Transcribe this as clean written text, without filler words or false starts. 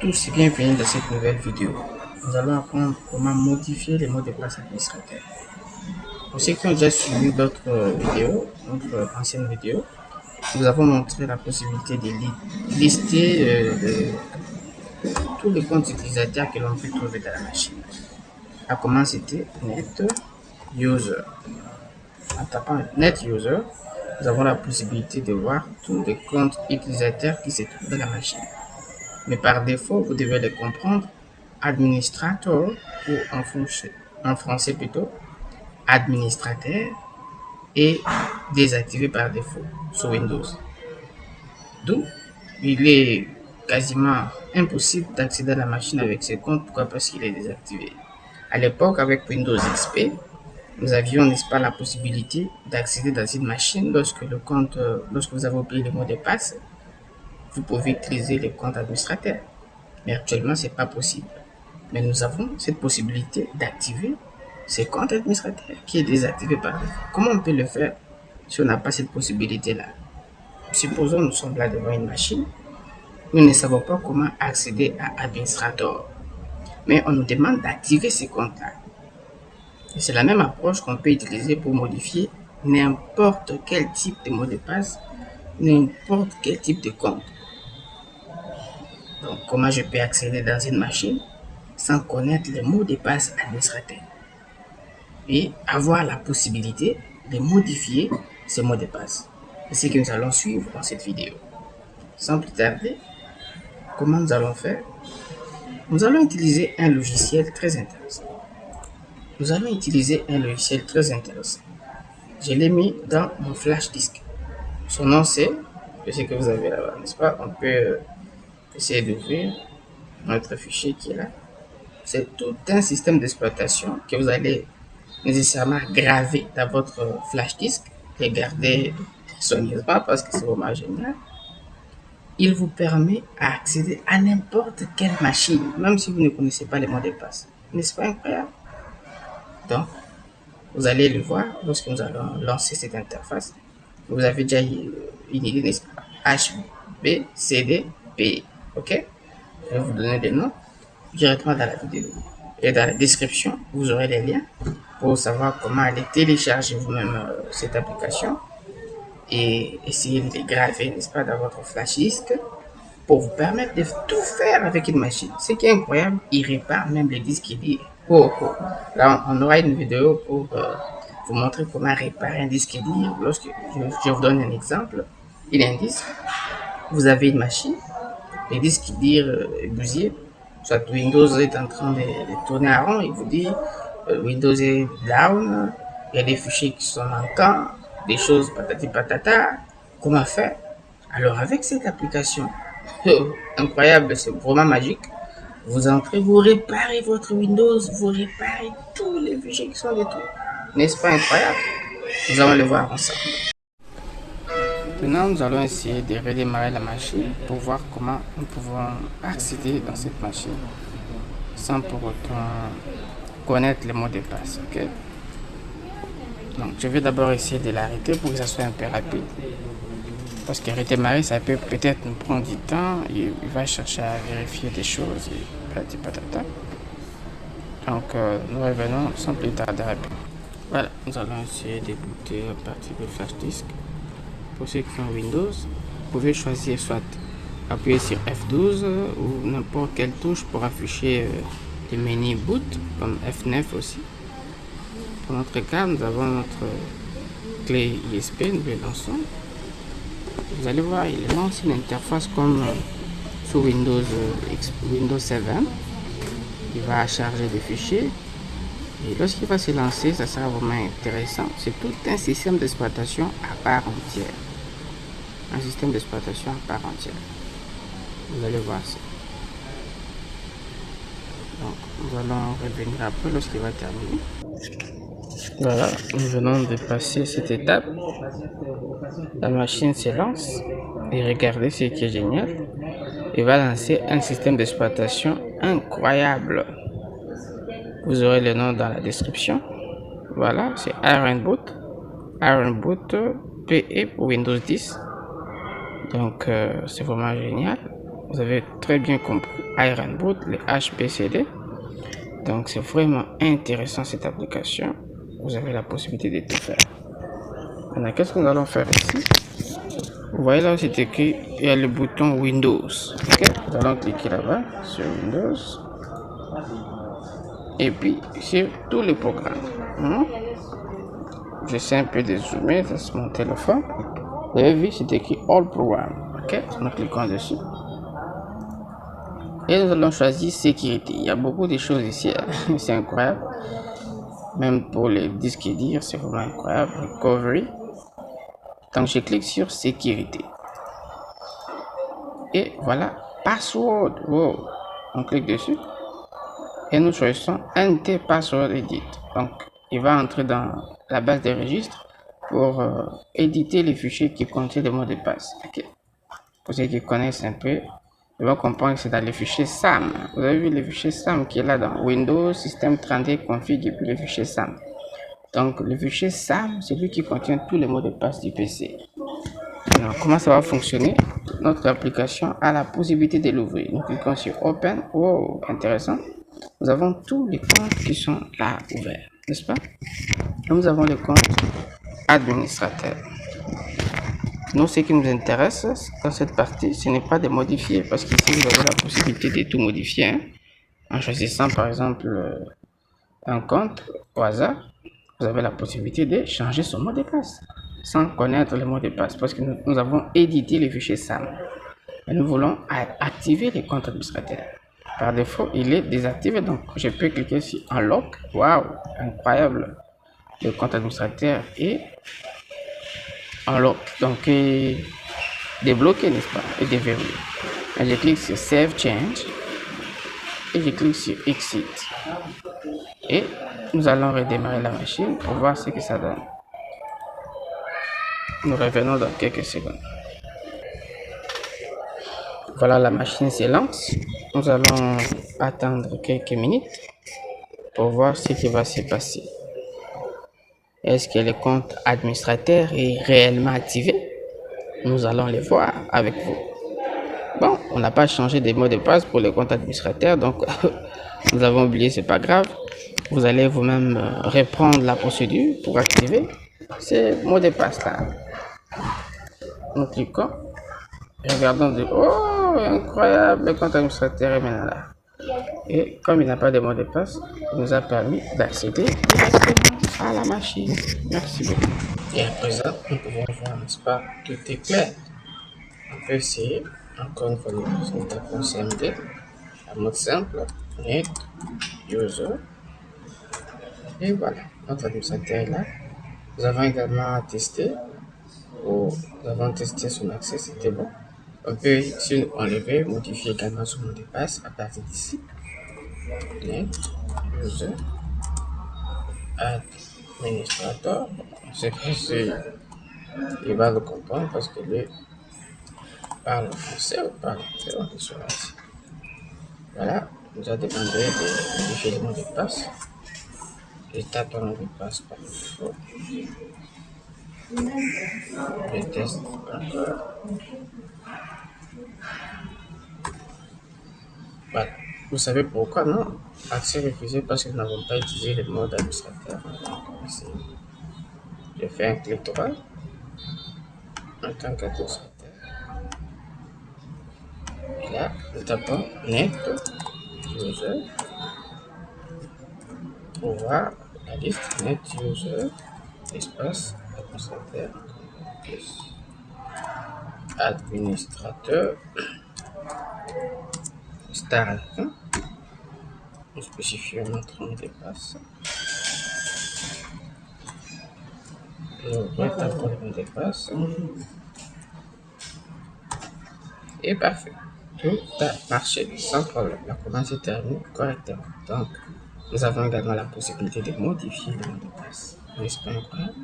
tous et bienvenue dans cette nouvelle vidéo. Nous allons apprendre comment modifier les mots de passe administrateurs. Pour ceux qui ont déjà suivi d'autres vidéos, notre ancienne vidéo, nous avons montré la possibilité de lister tous les comptes utilisateurs que l'on peut trouver dans la machine. À comment c'était Net User. En tapant Net User, nous avons la possibilité de voir tous les comptes utilisateurs qui se trouvent dans la machine. Mais par défaut, vous devez les comprendre, administrateur ou en français plutôt, administrateur et désactivé par défaut sur Windows. D'où il est quasiment impossible d'accéder à la machine avec ce compte. Pourquoi? Parce qu'il est désactivé. À l'époque, avec Windows XP, nous avions, n'est-ce pas, la possibilité d'accéder dans une machine lorsque vous avez oublié le mot de passe. Vous pouvez utiliser les comptes administrateurs. Mais actuellement, ce n'est pas possible. Mais nous avons cette possibilité d'activer ce compte administrateur qui est désactivé par défaut. Comment on peut le faire si on n'a pas cette possibilité-là? Supposons nous sommes là devant une machine. Nous ne savons pas comment accéder à administrateur. Mais on nous demande d'activer ce compte-là. Et c'est la même approche qu'on peut utiliser pour modifier n'importe quel type de mot de passe, n'importe quel type de compte. Donc, comment je peux accéder dans une machine sans connaître les mots de passe administrateurs et avoir la possibilité de modifier ces mots de passe. C'est ce que nous allons suivre dans cette vidéo. Sans plus tarder, comment nous allons faire? Nous allons utiliser un logiciel très intéressant. Je l'ai mis dans mon flash disk. Son nom c'est ce que vous avez là-bas, n'est-ce pas? On peut essayer d'ouvrir notre fichier qui est là. C'est tout un système d'exploitation que vous allez nécessairement graver dans votre flash disk et garder soigneusement parce que c'est vraiment génial. Il vous permet d'accéder à n'importe quelle machine, même si vous ne connaissez pas les mots de passe. N'est-ce pas incroyable? Donc, vous allez le voir lorsque nous allons lancer cette interface. Vous avez déjà une idée, n'est-ce pas? HBCDP. Ok? Je vais vous donner des noms directement dans la vidéo. Et dans la description, vous aurez les liens pour savoir comment aller télécharger vous-même cette application et essayer de les graver, n'est-ce pas, dans votre flash disk pour vous permettre de tout faire avec une machine. Ce qui est incroyable, il répare même les disques durs. Là, on aura une vidéo pour vous montrer comment réparer un disque dur. Lorsque je vous donne un exemple, il y a un disque, vous avez une machine, le disque dur est bousillé, soit Windows est en train de tourner à rond, il vous dit Windows est down, il y a des fichiers qui sont manquants, des choses patati patata. Comment faire? Alors avec cette application, incroyable, c'est vraiment magique. Vous entrez, vous réparez votre Windows, vous réparez tous les fichiers qui sont détruits. N'est-ce pas incroyable? Nous allons le voir ensemble. Maintenant, nous allons essayer de redémarrer la machine pour voir comment nous pouvons accéder dans cette machine sans pour autant connaître les mots de passe. Ok? Donc, je vais d'abord essayer de l'arrêter pour que ça soit un peu rapide. Parce que redémarrer, ça peut peut-être nous prendre du temps. Il va chercher à vérifier des choses et patati patata. Donc, nous revenons sans plus tarder rapide. Voilà, nous allons essayer de booter à partir du flash disk. Pour ceux qui ont Windows, vous pouvez choisir soit appuyer sur F12 ou n'importe quelle touche pour afficher le menu boot, comme F9 aussi. Pour notre cas, nous avons notre clé ISP, nous le lançons. Vous allez voir, il lance une interface comme sur Windows 7. Il va charger des fichiers. Et lorsqu'il va se lancer, ça sera vraiment intéressant. C'est tout un système d'exploitation à part entière. Un système d'exploitation à part entière. Vous allez voir ça. Donc, nous allons revenir après lorsqu'il va terminer. Voilà, nous venons de passer cette étape. La machine se lance. Et regardez ce qui est génial. Il va lancer un système d'exploitation incroyable. Vous aurez le nom dans la description. Voilà, c'est Ironboot. Ironboot PE pour Windows 10. Donc, c'est vraiment génial. vous avez très bien compris Iron Boot, les HBCD. Donc c'est vraiment intéressant cette application. Vous avez la possibilité de tout faire. Maintenant, qu'est-ce que nous allons faire ici? Vous voyez là, c'est écrit, il y a le bouton Windows. Ok, nous allons cliquer là-bas sur Windows. Et puis sur tous les programmes. J'essaie un peu de zoomer sur mon téléphone. Vous avez vu, c'est écrit All Programmes. Ok, nous cliquons dessus. Et nous allons choisir sécurité. Il y a beaucoup de choses ici. C'est incroyable. Même pour les disques durs, c'est vraiment incroyable. Recovery. Donc je clique sur sécurité. Et voilà, password. Wow. On clique dessus. Et nous choisissons Enter Password Edit. Donc il va entrer dans la base des registres pour éditer les fichiers qui contiennent des mots de passe. Okay. Pour ceux qui connaissent un peu, ils vont comprendre que c'est dans le fichier SAM. Vous avez vu le fichier SAM qui est là dans Windows, Système 32 config et puis le fichier SAM. Donc le fichier SAM, c'est lui qui contient tous les mots de passe du PC. Alors comment ça va fonctionner? Notre application a la possibilité de l'ouvrir. Nous cliquons sur Open. Wow, intéressant. Nous avons tous les comptes qui sont là ouverts, n'est-ce pas? Nous avons le compte administrateur. Nous, ce qui nous intéresse dans cette partie, ce n'est pas de modifier, parce qu'ici, vous avez la possibilité de tout modifier. Hein. En choisissant, par exemple, un compte au hasard, vous avez la possibilité de changer son mot de passe, sans connaître le mot de passe, parce que nous avons édité le fichier SAM. Et nous voulons activer les comptes administrateurs. Par défaut, il est désactivé, donc je peux cliquer sur Unlock. Waouh, incroyable! Le compte administrateur est Unlock, donc débloqué, n'est-ce pas, et déverrouillé. Je clique sur Save Change et je clique sur Exit. Et nous allons redémarrer la machine pour voir ce que ça donne. Nous revenons dans quelques secondes. Voilà, la machine se lance. Nous allons attendre quelques minutes pour voir ce qui va se passer. Est-ce que le compte administrateur est réellement activé? Nous allons le voir avec vous. Bon, on n'a pas changé de mot de passe pour le compte administrateur, donc nous avons oublié, c'est pas grave. Vous allez vous-même reprendre la procédure pour activer ce mot de passe là. Nous cliquons. Regardons de oh, incroyable, le compte administrateur est maintenant là. Et comme il n'a pas de mot de passe, il nous a permis d'accéder directement à la machine. Merci beaucoup. Et à présent, nous pouvons voir, n'est-ce pas, tout est clair. On peut essayer, encore une fois, nous tapons CMD, en mode simple, net, user. Et voilà, notre administrateur est là. Nous avons également testé, nous avons testé son accès, c'était bon. On peut ici enlever, modifier également son mot de passe à partir d'ici. Net, user, administrateur. C'est possible. Il va le comprendre parce que lui parle français ou parle français. Voilà, nous a demandé de modifier le mot de passe. Je tape un mot de passe par défaut. Je teste encore. Voilà. Vous savez pourquoi, non? Accès refusé parce que nous n'avons pas utilisé le mot d'administrateur. Ici, je fais un clic droit en tant qu'administrateur. Et là, nous tapons net user pour voir la liste net user espace administrateur plus administrateur star à la fin. Nous spécifions notre mot de passe. Nous retapons le mot de passe. Et parfait. Tout a marché sans problème. La commande s'est terminée correctement. Donc, nous avons également la possibilité de modifier le mot de passe. N'est-ce pas incroyable?